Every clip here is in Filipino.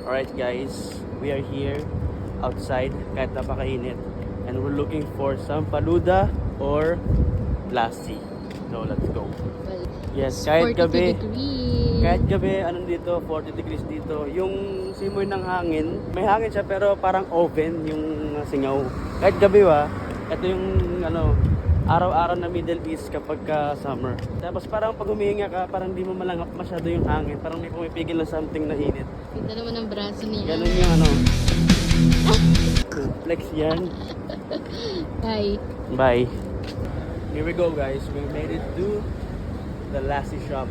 Alright guys, we are here outside kahit napakainit and we're looking for some faluda or lassi. So let's go. Well, Yes, it's 42 degrees. kahit gabi, anong dito, 40 degrees dito. Yung simoy ng hangin, may hangin siya pero parang oven yung singaw. Kahit gabi ito yung araw-araw na Middle East kapag summer. Tapos parang pag humihinga ka, parang di mo malangap masyado yung hangin. Parang may pumipigil na something na init. Ganda naman ang braso niya. Ganun yung flex yan. Bye. Bye. Here we go guys. We made it to the lassi shop.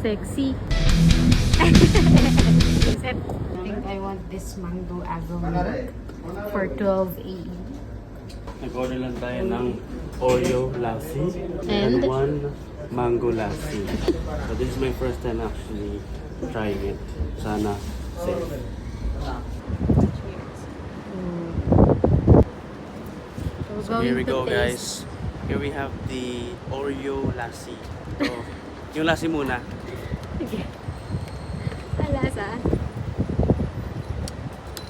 Sexy. I think I want this mango agro milk for 12 AE. Nag-order lang tayo ng Oreo lassi And? one mango lassi. So this is my first time actually trying it. Sana safe. So here we go guys. Here we have the Oreo lassi. So, yung lassi muna. Okay. Alasa.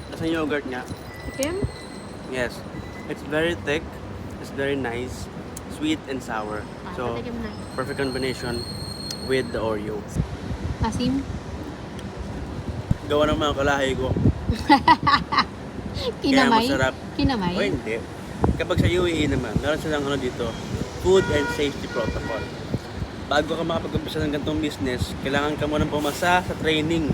Nasa yogurt nga. Kim? Yes. It's very thick. It's very nice. Sweet and sour. So, Patikim na. perfect combination with the Oreo. Asim? Gawa ng mga kalahay ko. Kaya Kinamay? masarap. Kinamay? O hindi. Kapag sa UAE naman, meron silang dito, food and safety protocol. Bago ka makapag-umpisa ng ganitong business, kailangan ka munang pumasa sa training